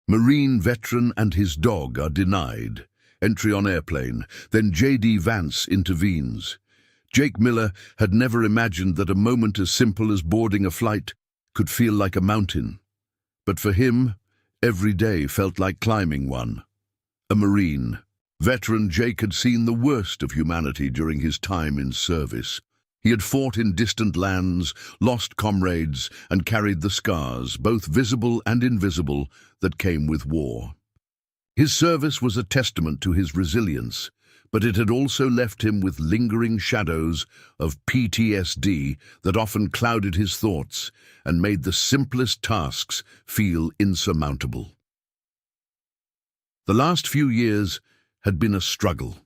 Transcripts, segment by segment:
Marine veteran and his dog are denied. Entry on airplane. Then J.D. Vance intervenes. Jake Miller had never imagined that a moment as simple as boarding a flight could feel like a mountain. But for him, every day felt like climbing one. A Marine. Veteran Jake had seen the worst of humanity during his time in service. He had fought in distant lands, lost comrades, and carried the scars, both visible and invisible, that came with war. His service was a testament to his resilience, but it had also left him with lingering shadows of PTSD that often clouded his thoughts and made the simplest tasks feel insurmountable. The last few years had been a struggle.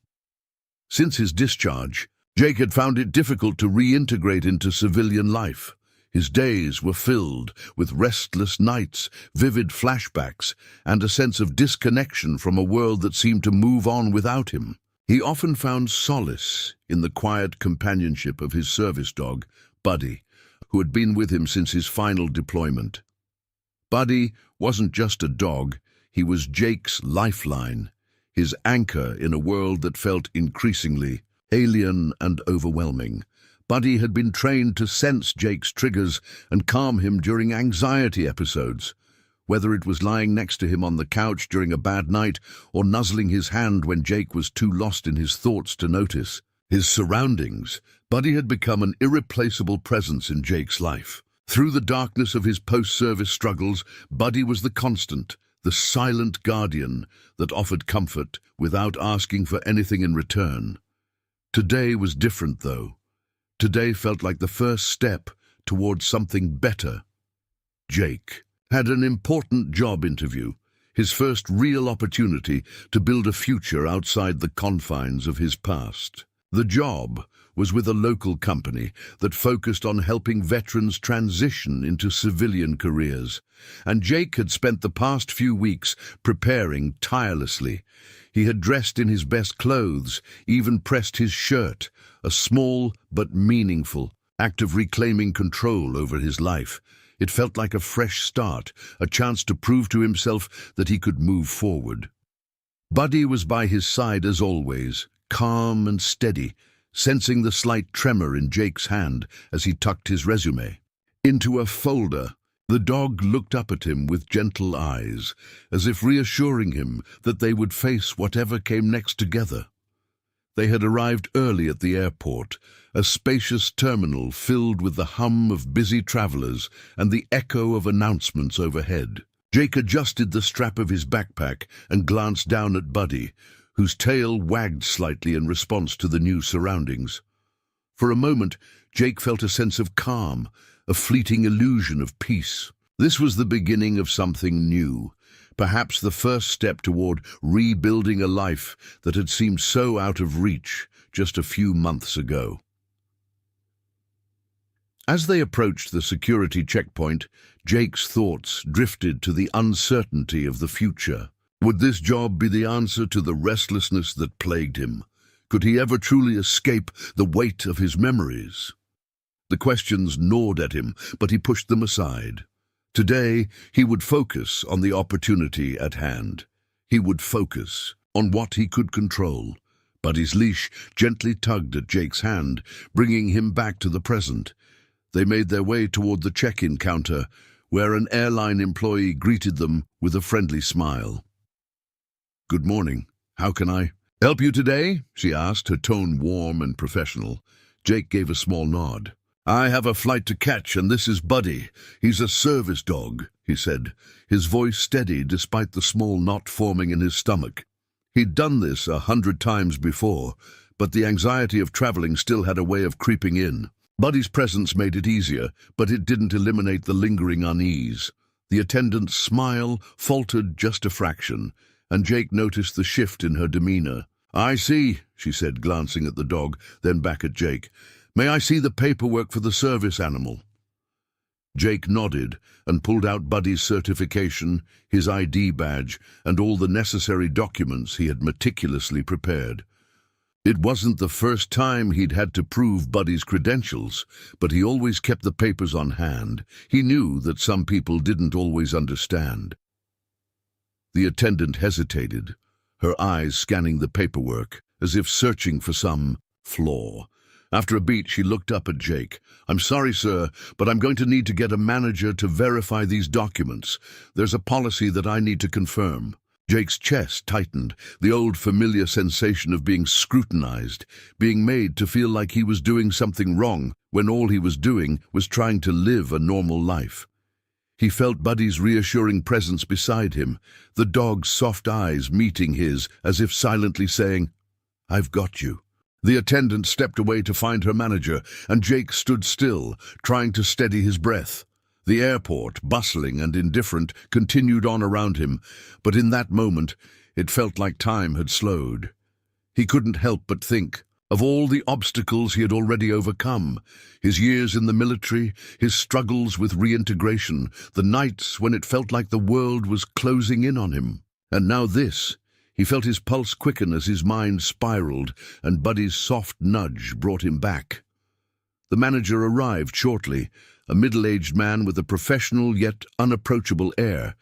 Since his discharge, Jake had found it difficult to reintegrate into civilian life. His days were filled with restless nights, vivid flashbacks, and a sense of disconnection from a world that seemed to move on without him. He often found solace in the quiet companionship of his service dog, Buddy, who had been with him since his final deployment. Buddy wasn't just a dog, he was Jake's lifeline, his anchor in a world that felt increasingly alien and overwhelming. Buddy had been trained to sense Jake's triggers and calm him during anxiety episodes, whether it was lying next to him on the couch during a bad night or nuzzling his hand when Jake was too lost in his thoughts to notice. His surroundings, Buddy had become an irreplaceable presence in Jake's life. Through the darkness of his post-service struggles, Buddy was the constant, the silent guardian that offered comfort without asking for anything in return. Today was different, though. Today felt like the first step towards something better. Jake had an important job interview, his first real opportunity to build a future outside the confines of his past. The job was with a local company that focused on helping veterans transition into civilian careers, and Jake had spent the past few weeks preparing tirelessly. He had dressed in his best clothes, even pressed his shirt, a small but meaningful act of reclaiming control over his life. It felt like a fresh start, a chance to prove to himself that he could move forward. Buddy was by his side as always, calm and steady, sensing the slight tremor in Jake's hand as he tucked his resume into a folder. The dog looked up at him with gentle eyes, as if reassuring him that they would face whatever came next together. They had arrived early at the airport, a spacious terminal filled with the hum of busy travelers and the echo of announcements overhead. Jake adjusted the strap of his backpack and glanced down at Buddy, whose tail wagged slightly in response to the new surroundings. For a moment, Jake felt a sense of calm, a fleeting illusion of peace. This was the beginning of something new, perhaps the first step toward rebuilding a life that had seemed so out of reach just a few months ago. As they approached the security checkpoint, Jake's thoughts drifted to the uncertainty of the future. Would this job be the answer to the restlessness that plagued him? Could he ever truly escape the weight of his memories? The questions gnawed at him, but he pushed them aside. Today, he would focus on the opportunity at hand. He would focus on what he could control. Buddy's leash gently tugged at Jake's hand, bringing him back to the present. They made their way toward the check-in counter, where an airline employee greeted them with a friendly smile. "Good morning. How can I help you today?" she asked, her tone warm and professional. Jake gave a small nod. "I have a flight to catch, and this is Buddy. He's a service dog," he said, his voice steady despite the small knot forming in his stomach. He'd done this 100 times before, but the anxiety of traveling still had a way of creeping in. Buddy's presence made it easier, but it didn't eliminate the lingering unease. The attendant's smile faltered just a fraction, and Jake noticed the shift in her demeanor. "I see," she said, glancing at the dog, then back at Jake. "May I see the paperwork for the service animal?" Jake nodded and pulled out Buddy's certification, his ID badge, and all the necessary documents he had meticulously prepared. It wasn't the first time he'd had to prove Buddy's credentials, but he always kept the papers on hand. He knew that some people didn't always understand. The attendant hesitated, her eyes scanning the paperwork, as if searching for some flaw. After a beat, she looked up at Jake. "I'm sorry, sir, but I'm going to need to get a manager to verify these documents. There's a policy that I need to confirm." Jake's chest tightened, the old familiar sensation of being scrutinized, being made to feel like he was doing something wrong when all he was doing was trying to live a normal life. He felt Buddy's reassuring presence beside him, the dog's soft eyes meeting his as if silently saying, "I've got you." The attendant stepped away to find her manager, and Jake stood still, trying to steady his breath. The airport, bustling and indifferent, continued on around him, but in that moment it felt like time had slowed. He couldn't help but think of all the obstacles he had already overcome, his years in the military, his struggles with reintegration, the nights when it felt like the world was closing in on him. And now this. He felt his pulse quicken as his mind spiraled, and Buddy's soft nudge brought him back. The manager arrived shortly, a middle-aged man with a professional yet unapproachable air.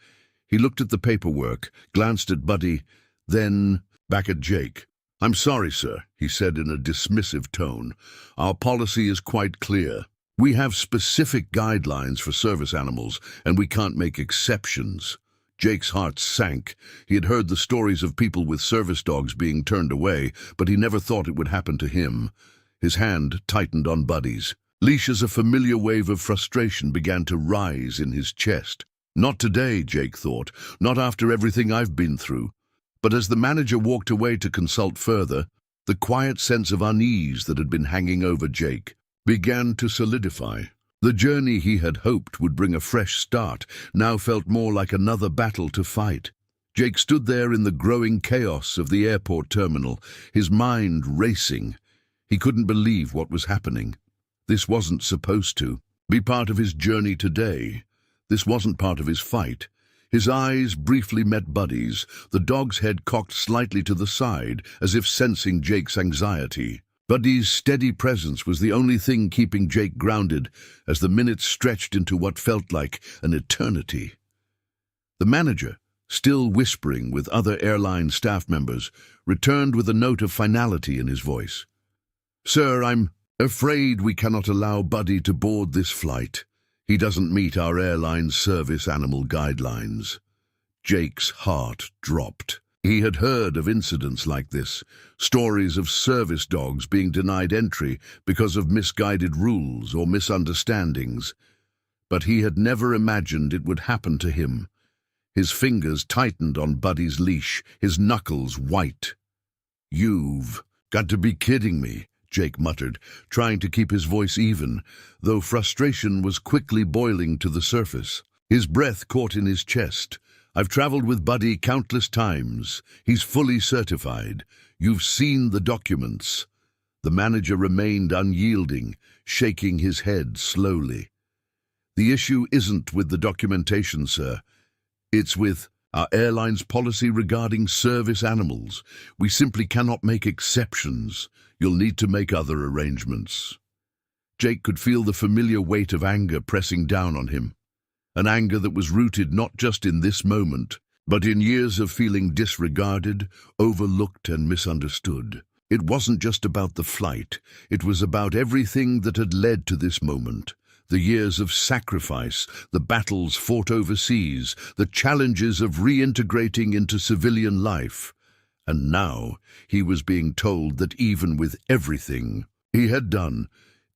He looked at the paperwork, glanced at Buddy, then back at Jake. "I'm sorry, sir," he said in a dismissive tone. "Our policy is quite clear. We have specific guidelines for service animals, and we can't make exceptions." Jake's heart sank. He had heard the stories of people with service dogs being turned away, but he never thought it would happen to him. His hand tightened on Buddy's. Leash's a familiar wave of frustration began to rise in his chest. "Not today," Jake thought, "not after everything I've been through." But as the manager walked away to consult further, the quiet sense of unease that had been hanging over Jake began to solidify. The journey he had hoped would bring a fresh start now felt more like another battle to fight. Jake stood there in the growing chaos of the airport terminal, his mind racing. He couldn't believe what was happening. This wasn't supposed to be part of his journey today. This wasn't part of his fight. His eyes briefly met Buddy's, the dog's head cocked slightly to the side, as if sensing Jake's anxiety. Buddy's steady presence was the only thing keeping Jake grounded as the minutes stretched into what felt like an eternity. The manager, still whispering with other airline staff members, returned with a note of finality in his voice. "Sir, I'm afraid we cannot allow Buddy to board this flight. He doesn't meet our airline's service animal guidelines." Jake's heart dropped. He had heard of incidents like this, stories of service dogs being denied entry because of misguided rules or misunderstandings. But he had never imagined it would happen to him. His fingers tightened on Buddy's leash, his knuckles white. "You've got to be kidding me," Jake muttered, trying to keep his voice even, though frustration was quickly boiling to the surface. His breath caught in his chest. "I've traveled with Buddy countless times. He's fully certified. You've seen the documents." The manager remained unyielding, shaking his head slowly. "The issue isn't with the documentation, sir. It's with our airline's policy regarding service animals. We simply cannot make exceptions. You'll need to make other arrangements." Jake could feel the familiar weight of anger pressing down on him. An anger that was rooted not just in this moment, but in years of feeling disregarded, overlooked, and misunderstood. It wasn't just about the flight. It was about everything that had led to this moment. The years of sacrifice, the battles fought overseas, the challenges of reintegrating into civilian life. And now he was being told that even with everything he had done,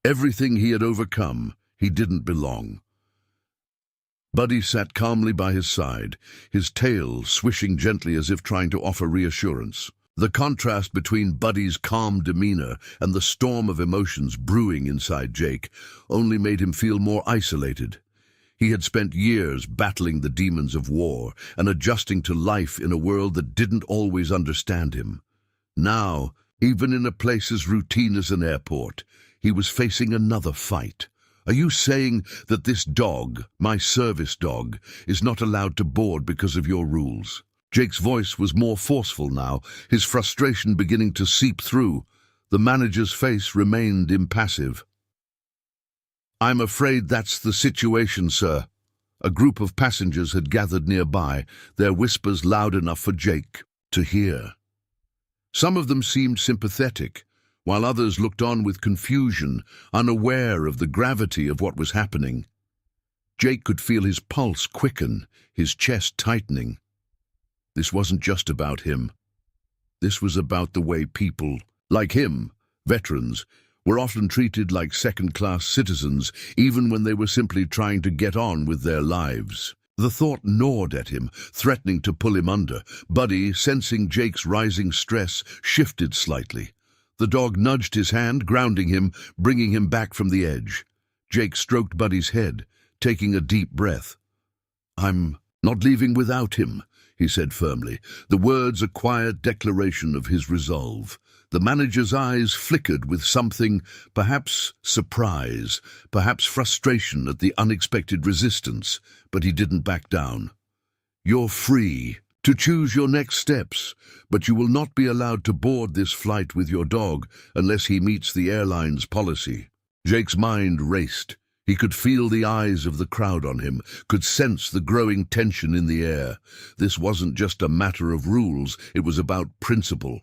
everything he had overcome, he didn't belong. Buddy sat calmly by his side, his tail swishing gently as if trying to offer reassurance. The contrast between Buddy's calm demeanor and the storm of emotions brewing inside Jake only made him feel more isolated. He had spent years battling the demons of war and adjusting to life in a world that didn't always understand him. Now, even in a place as routine as an airport, he was facing another fight. "Are you saying that this dog, my service dog, is not allowed to board because of your rules?" Jake's voice was more forceful now, his frustration beginning to seep through. The manager's face remained impassive. "I'm afraid that's the situation, sir. A group of passengers had gathered nearby, their whispers loud enough for Jake to hear. Some of them seemed sympathetic, while others looked on with confusion, unaware of the gravity of what was happening. Jake could feel his pulse quicken, his chest tightening. This wasn't just about him. This was about the way people, like him, veterans, were often treated like second-class citizens, even when they were simply trying to get on with their lives. The thought gnawed at him, threatening to pull him under. Buddy, sensing Jake's rising stress, shifted slightly. The dog nudged his hand, grounding him, bringing him back from the edge. Jake stroked Buddy's head, taking a deep breath. "I'm not leaving without him," he said firmly, the words a quiet declaration of his resolve. The manager's eyes flickered with something, perhaps surprise, perhaps frustration at the unexpected resistance, but he didn't back down. "You're free to choose your next steps, but you will not be allowed to board this flight with your dog unless he meets the airline's policy." Jake's mind raced. He could feel the eyes of the crowd on him, could sense the growing tension in the air. This wasn't just a matter of rules, it was about principle.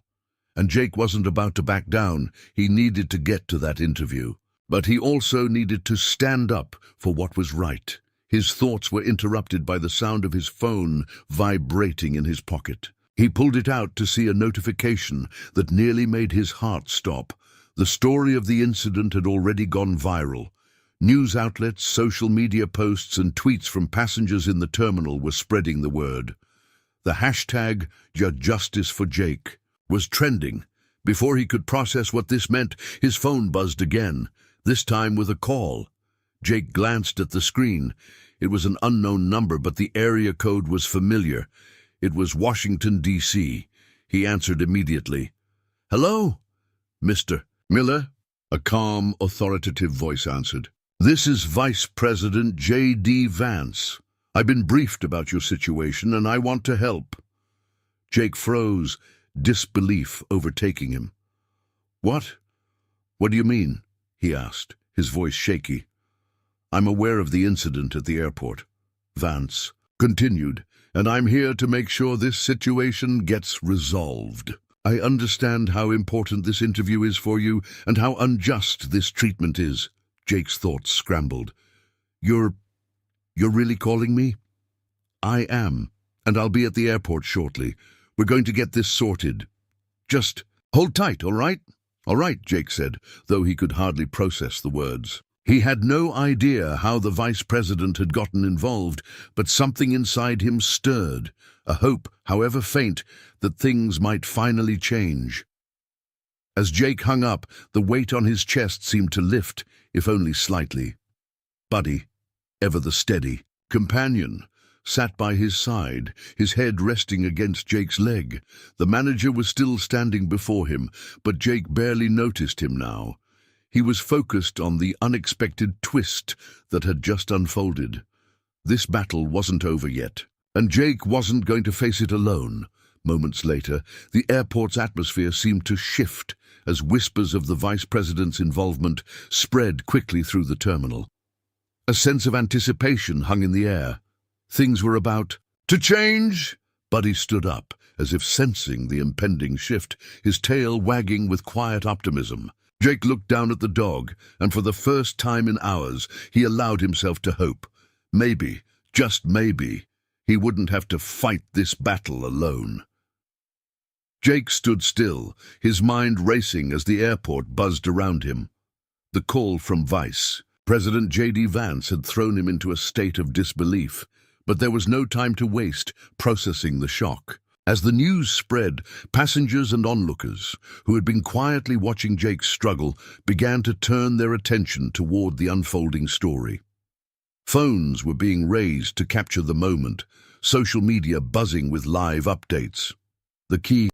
And Jake wasn't about to back down. He needed to get to that interview. But he also needed to stand up for what was right. His thoughts were interrupted by the sound of his phone vibrating in his pocket. He pulled it out to see a notification that nearly made his heart stop. The story of the incident had already gone viral. News outlets, social media posts, and tweets from passengers in the terminal were spreading the word. The hashtag #JusticeForJake was trending. Before he could process what this meant, his phone buzzed again, this time with a call. Jake glanced at the screen. It was an unknown number, but the area code was familiar. It was Washington, D.C. He answered immediately. "Hello, Mr. Miller?" A calm, authoritative voice answered. "This is Vice President J.D. Vance. I've been briefed about your situation, and I want to help." Jake froze, disbelief overtaking him. "What? What do you mean?" he asked, his voice shaky. "I'm aware of the incident at the airport," Vance continued, "and I'm here to make sure this situation gets resolved. I understand how important this interview is for you and how unjust this treatment is." Jake's thoughts scrambled. You're really calling me?" "I am, and I'll be at the airport shortly. We're going to get this sorted. Just hold tight, all right?" "All right," Jake said, though he could hardly process the words. He had no idea how the vice president had gotten involved, but something inside him stirred, a hope, however faint, that things might finally change. As Jake hung up, the weight on his chest seemed to lift, if only slightly. Buddy, ever the steady companion, sat by his side, his head resting against Jake's leg. The manager was still standing before him, but Jake barely noticed him now. He was focused on the unexpected twist that had just unfolded. This battle wasn't over yet, and Jake wasn't going to face it alone. Moments later, the airport's atmosphere seemed to shift as whispers of the vice president's involvement spread quickly through the terminal. A sense of anticipation hung in the air. Things were about to change. Buddy stood up, as if sensing the impending shift, his tail wagging with quiet optimism. Jake looked down at the dog, and for the first time in hours, he allowed himself to hope. Maybe, just maybe, he wouldn't have to fight this battle alone. Jake stood still, his mind racing as the airport buzzed around him. The call from Vice President J.D. Vance had thrown him into a state of disbelief, but there was no time to waste processing the shock. As the news spread, passengers and onlookers, who had been quietly watching Jake's struggle, began to turn their attention toward the unfolding story. Phones were being raised to capture the moment, social media buzzing with live updates. The key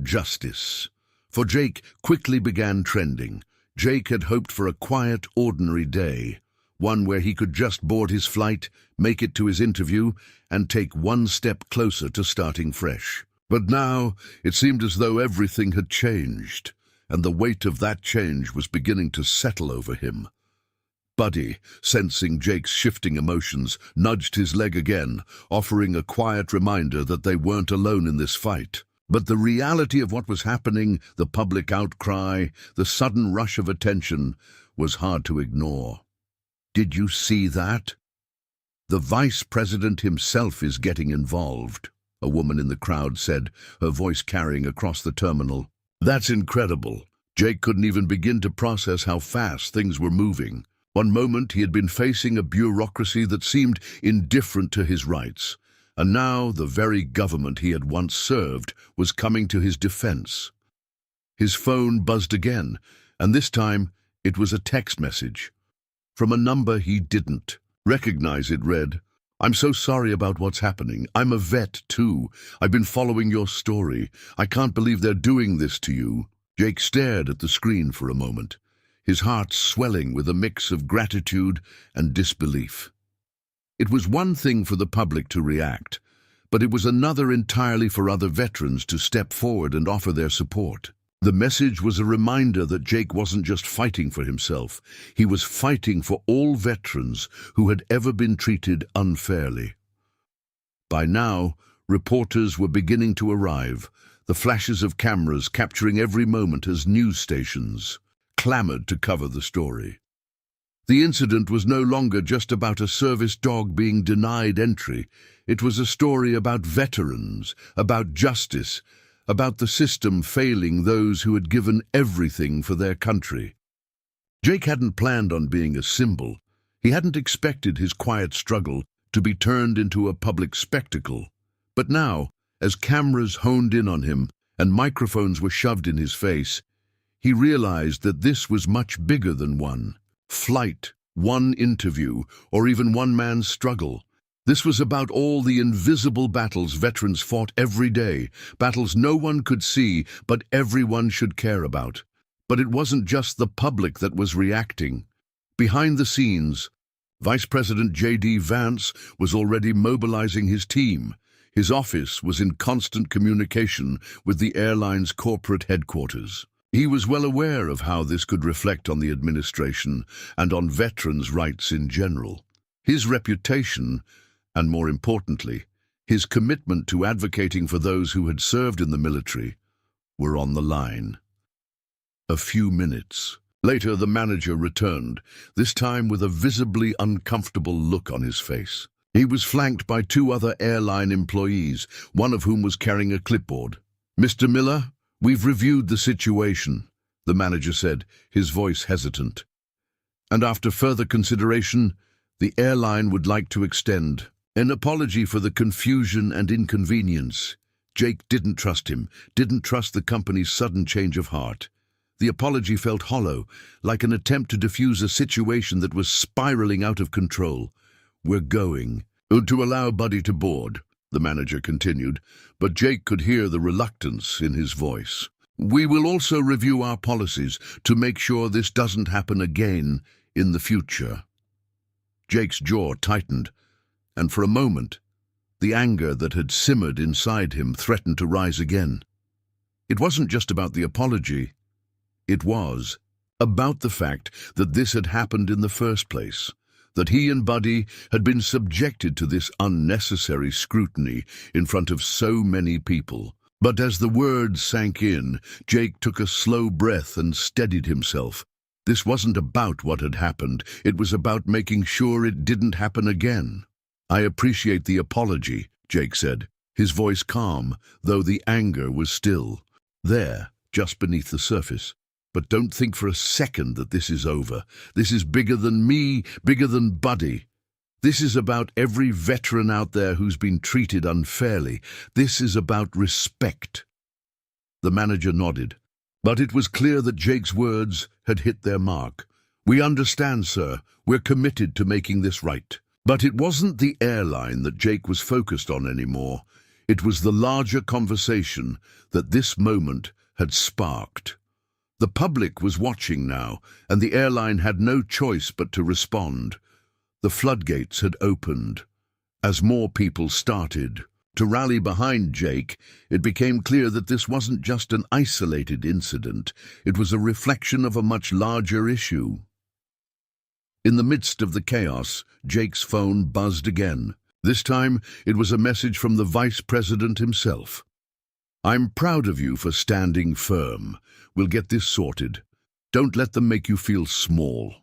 #Justice for Jake quickly began trending. Jake had hoped for a quiet, ordinary day, one where he could just board his flight, make it to his interview, and take one step closer to starting fresh. But now it seemed as though everything had changed, and the weight of that change was beginning to settle over him. Buddy, sensing Jake's shifting emotions, nudged his leg again, offering a quiet reminder that they weren't alone in this fight. But the reality of what was happening, the public outcry, the sudden rush of attention, was hard to ignore. "Did you see that? The vice president himself is getting involved," a woman in the crowd said, her voice carrying across the terminal. "That's incredible." Jake couldn't even begin to process how fast things were moving. One moment he had been facing a bureaucracy that seemed indifferent to his rights, and now the very government he had once served was coming to his defense. His phone buzzed again, and this time it was a text message. From a number he didn't recognize. It read, "I'm so sorry about what's happening. I'm a vet too. I've been following your story. I can't believe they're doing this to you." Jake stared at the screen for a moment, his heart swelling with a mix of gratitude and disbelief. It was one thing for the public to react, but it was another entirely for other veterans to step forward and offer their support. The message was a reminder that Jake wasn't just fighting for himself, he was fighting for all veterans who had ever been treated unfairly. By now, reporters were beginning to arrive, the flashes of cameras capturing every moment as news stations clamored to cover the story. The incident was no longer just about a service dog being denied entry. It was a story about veterans, about justice, about the system failing those who had given everything for their country. Jake hadn't planned on being a symbol. He hadn't expected his quiet struggle to be turned into a public spectacle. But now, as cameras honed in on him and microphones were shoved in his face, he realized that this was much bigger than one flight, one interview, or even one man's struggle. This was about all the invisible battles veterans fought every day, battles no one could see but everyone should care about. But it wasn't just the public that was reacting. Behind the scenes, Vice President J.D. Vance was already mobilizing his team. His office was in constant communication with the airline's corporate headquarters. He was well aware of how this could reflect on the administration and on veterans' rights in general. His reputation, and more importantly, his commitment to advocating for those who had served in the military, were on the line. A few minutes later, the manager returned, this time with a visibly uncomfortable look on his face. He was flanked by two other airline employees, one of whom was carrying a clipboard. "Mr. Miller, we've reviewed the situation," the manager said, his voice hesitant. "And after further consideration, the airline would like to extend an apology for the confusion and inconvenience." Jake didn't trust him, didn't trust the company's sudden change of heart. The apology felt hollow, like an attempt to defuse a situation that was spiraling out of control. "We're going to allow Buddy to board," the manager continued, but Jake could hear the reluctance in his voice. "We will also review our policies to make sure this doesn't happen again in the future." Jake's jaw tightened, and for a moment, the anger that had simmered inside him threatened to rise again. It wasn't just about the apology. It was about the fact that this had happened in the first place, that he and Buddy had been subjected to this unnecessary scrutiny in front of so many people. But as the words sank in, Jake took a slow breath and steadied himself. This wasn't about what had happened, it was about making sure it didn't happen again. "I appreciate the apology," Jake said, his voice calm, though the anger was still there, just beneath the surface. "But don't think for a second that this is over. This is bigger than me, bigger than Buddy. This is about every veteran out there who's been treated unfairly. This is about respect." The manager nodded, but it was clear that Jake's words had hit their mark. "We understand, sir. We're committed to making this right." But it wasn't the airline that Jake was focused on anymore. It was the larger conversation that this moment had sparked. The public was watching now, and the airline had no choice but to respond. The floodgates had opened. As more people started to rally behind Jake, it became clear that this wasn't just an isolated incident. It was a reflection of a much larger issue. In the midst of the chaos, Jake's phone buzzed again. This time, it was a message from the Vice President himself. "I'm proud of you for standing firm. We'll get this sorted. Don't let them make you feel small."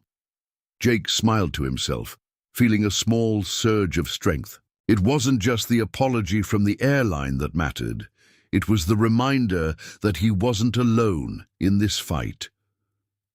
Jake smiled to himself, feeling a small surge of strength. It wasn't just the apology from the airline that mattered. It was the reminder that he wasn't alone in this fight.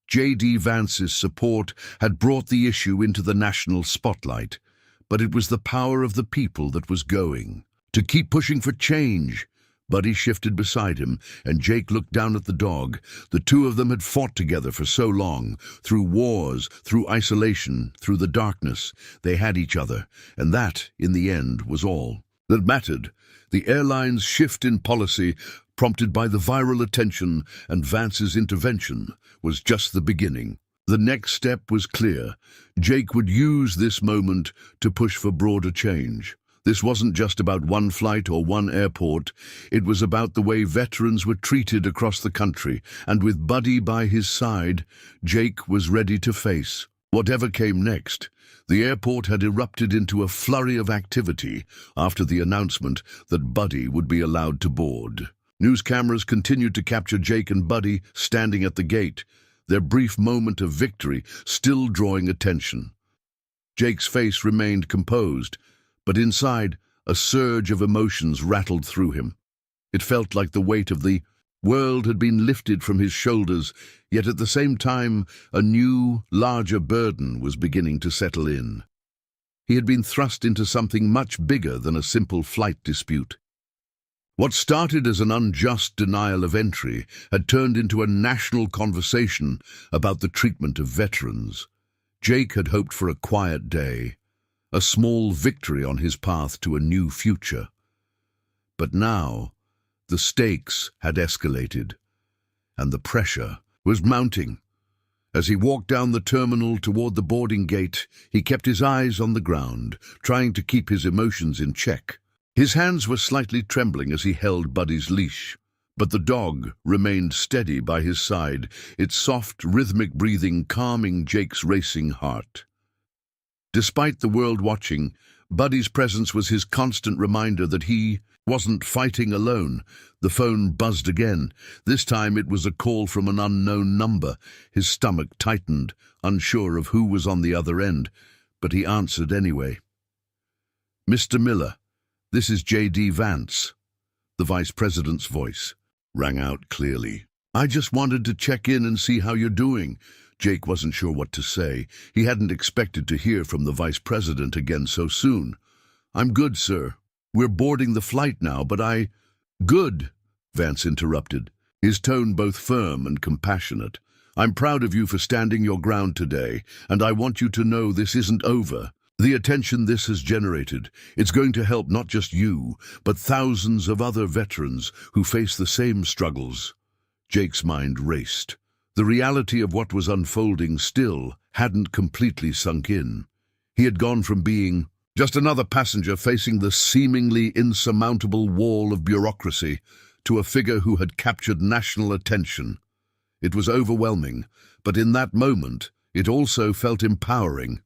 J.D. Vance's support had brought the issue into the national spotlight, but it was the power of the people that was going. To keep pushing for change. Buddy shifted beside him, and Jake looked down at the dog. The two of them had fought together for so long, through wars, through isolation, through the darkness. They had each other, and that, in the end, was all that mattered. The airline's shift in policy, prompted by the viral attention and Vance's intervention, was just the beginning. The next step was clear. Jake would use this moment to push for broader change. This wasn't just about one flight or one airport. It was about the way veterans were treated across the country, and with Buddy by his side, Jake was ready to face whatever came next. The airport had erupted into a flurry of activity after the announcement that Buddy would be allowed to board. News cameras continued to capture Jake and Buddy standing at the gate, their brief moment of victory still drawing attention. Jake's face remained composed, but inside, a surge of emotions rattled through him. It felt like the weight of the world had been lifted from his shoulders, yet at the same time, a new, larger burden was beginning to settle in. He had been thrust into something much bigger than a simple flight dispute. What started as an unjust denial of entry had turned into a national conversation about the treatment of veterans. Jake had hoped for a quiet day, a small victory on his path to a new future. But now, the stakes had escalated, and the pressure was mounting. As he walked down the terminal toward the boarding gate, he kept his eyes on the ground, trying to keep his emotions in check. His hands were slightly trembling as he held Buddy's leash, but the dog remained steady by his side, its soft, rhythmic breathing calming Jake's racing heart. Despite the world watching, Buddy's presence was his constant reminder that he wasn't fighting alone. The phone buzzed again. This time it was a call from an unknown number. His stomach tightened, unsure of who was on the other end, but he answered anyway. "Mr. Miller, this is J.D. Vance." The Vice President's voice rang out clearly. "I just wanted to check in and see how you're doing." Jake wasn't sure what to say. He hadn't expected to hear from the Vice President again so soon. "I'm good, sir. We're boarding the flight now, but I—" "Good," Vance interrupted, his tone both firm and compassionate. "I'm proud of you for standing your ground today, and I want you to know this isn't over. The attention this has generated, it's going to help not just you, but thousands of other veterans who face the same struggles." Jake's mind raced. The reality of what was unfolding still hadn't completely sunk in. He had gone from being just another passenger facing the seemingly insurmountable wall of bureaucracy to a figure who had captured national attention. It was overwhelming, but in that moment, it also felt empowering.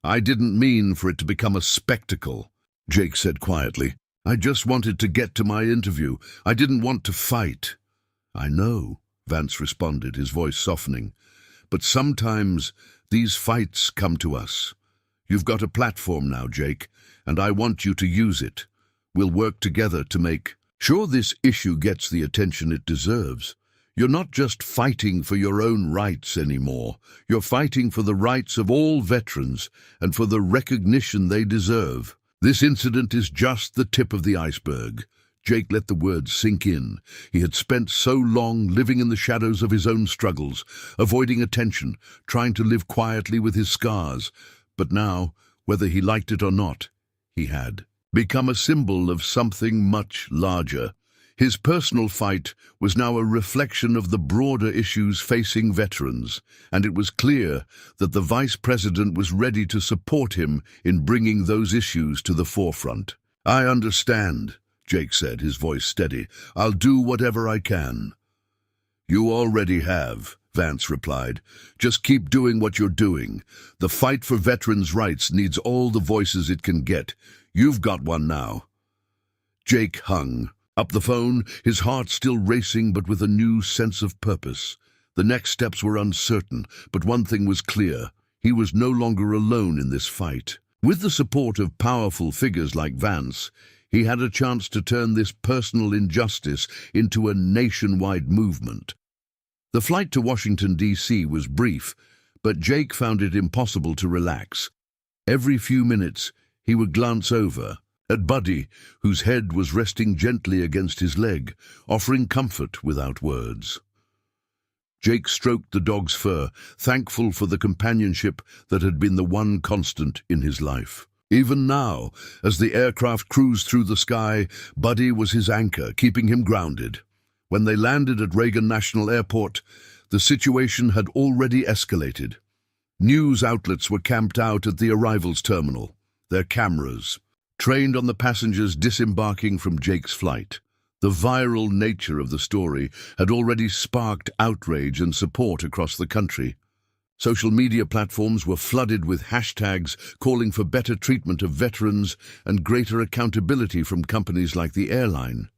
"I didn't mean for it to become a spectacle," Jake said quietly. "I just wanted to get to my interview. I didn't want to fight." "I know," Vance responded, his voice softening. "But sometimes these fights come to us. You've got a platform now, Jake, and I want you to use it. We'll work together to make sure this issue gets the attention it deserves. You're not just fighting for your own rights anymore. You're fighting for the rights of all veterans and for the recognition they deserve. This incident is just the tip of the iceberg." Jake let the words sink in. He had spent so long living in the shadows of his own struggles, avoiding attention, trying to live quietly with his scars. But now, whether he liked it or not, he had become a symbol of something much larger. His personal fight was now a reflection of the broader issues facing veterans, and it was clear that the Vice President was ready to support him in bringing those issues to the forefront. "I understand," Jake said, his voice steady. "I'll do whatever I can." "You already have," Vance replied. "Just keep doing what you're doing. The fight for veterans' rights needs all the voices it can get. You've got one now." Jake hung up the phone, his heart still racing but with a new sense of purpose. The next steps were uncertain, but one thing was clear. He was no longer alone in this fight. With the support of powerful figures like Vance, he had a chance to turn this personal injustice into a nationwide movement. The flight to Washington, D.C. was brief, but Jake found it impossible to relax. Every few minutes, he would glance over at Buddy, whose head was resting gently against his leg, offering comfort without words. Jake stroked the dog's fur, thankful for the companionship that had been the one constant in his life. Even now, as the aircraft cruised through the sky, Buddy was his anchor, keeping him grounded. When they landed at Reagan National Airport, the situation had already escalated. News outlets were camped out at the arrivals terminal, their cameras trained on the passengers disembarking from Jake's flight. The viral nature of the story had already sparked outrage and support across the country. Social media platforms were flooded with hashtags calling for better treatment of veterans and greater accountability from companies like the airline.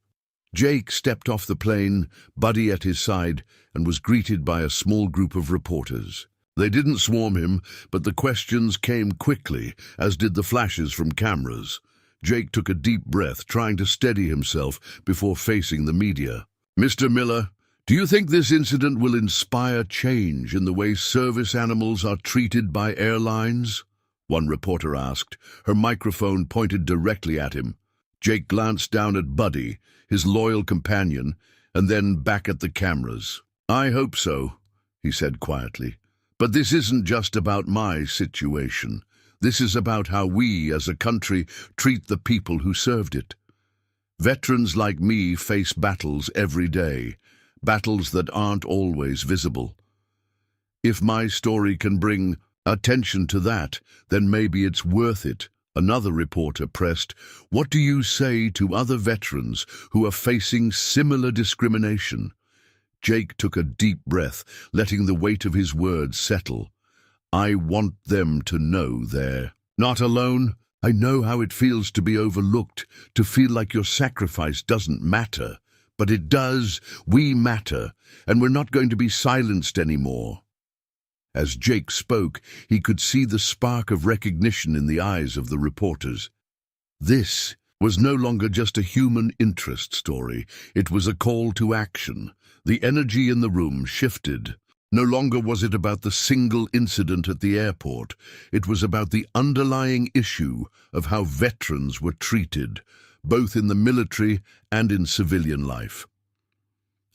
Jake stepped off the plane, Buddy at his side, and was greeted by a small group of reporters. They didn't swarm him, but the questions came quickly, as did the flashes from cameras. Jake took a deep breath, trying to steady himself before facing the media. "Mr. Miller, do you think this incident will inspire change in the way service animals are treated by airlines?" one reporter asked, her microphone pointed directly at him. Jake glanced down at Buddy, his loyal companion, and then back at the cameras. "I hope so," he said quietly. "But this isn't just about my situation. This is about how we, as a country, treat the people who served it. Veterans like me face battles every day, battles that aren't always visible. If my story can bring attention to that, then maybe it's worth it." Another reporter pressed, "What do you say to other veterans who are facing similar discrimination?" Jake took a deep breath, letting the weight of his words settle. "I want them to know they're not alone. I know how it feels to be overlooked, to feel like your sacrifice doesn't matter. But it does. We matter, and we're not going to be silenced anymore." As Jake spoke, he could see the spark of recognition in the eyes of the reporters. This was no longer just a human interest story. It was a call to action. The energy in the room shifted. No longer was it about the single incident at the airport. It was about the underlying issue of how veterans were treated, both in the military and in civilian life.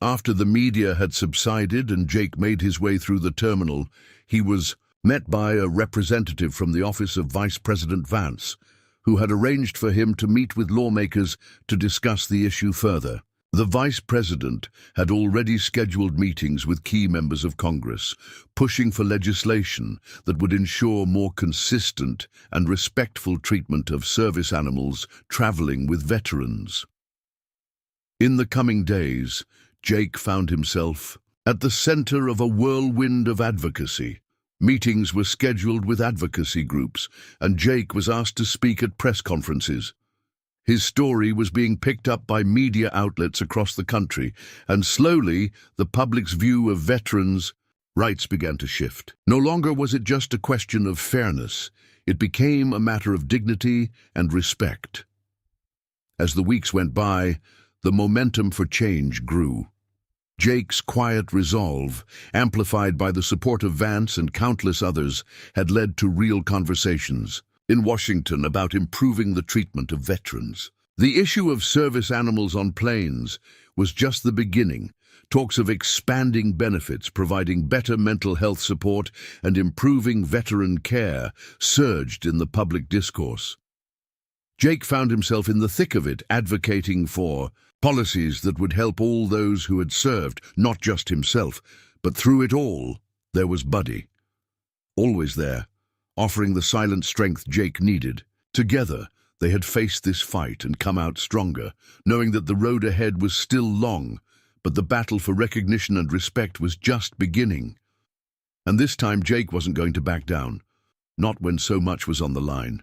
After the media had subsided and Jake made his way through the terminal, he was met by a representative from the office of Vice President Vance, who had arranged for him to meet with lawmakers to discuss the issue further. The Vice President had already scheduled meetings with key members of Congress, pushing for legislation that would ensure more consistent and respectful treatment of service animals traveling with veterans. In the coming days, Jake found himself at the center of a whirlwind of advocacy. Meetings were scheduled with advocacy groups, and Jake was asked to speak at press conferences. His story was being picked up by media outlets across the country, and slowly the public's view of veterans' rights began to shift. No longer was it just a question of fairness. It became a matter of dignity and respect. As the weeks went by, the momentum for change grew. Jake's quiet resolve, amplified by the support of Vance and countless others, had led to real conversations in Washington about improving the treatment of veterans. The issue of service animals on planes was just the beginning. Talks of expanding benefits, providing better mental health support, and improving veteran care surged in the public discourse. Jake found himself in the thick of it, advocating for policies that would help all those who had served, not just himself. But through it all, there was Buddy, always there, offering the silent strength Jake needed. Together, they had faced this fight and come out stronger, knowing that the road ahead was still long, but the battle for recognition and respect was just beginning. And this time Jake wasn't going to back down, not when so much was on the line.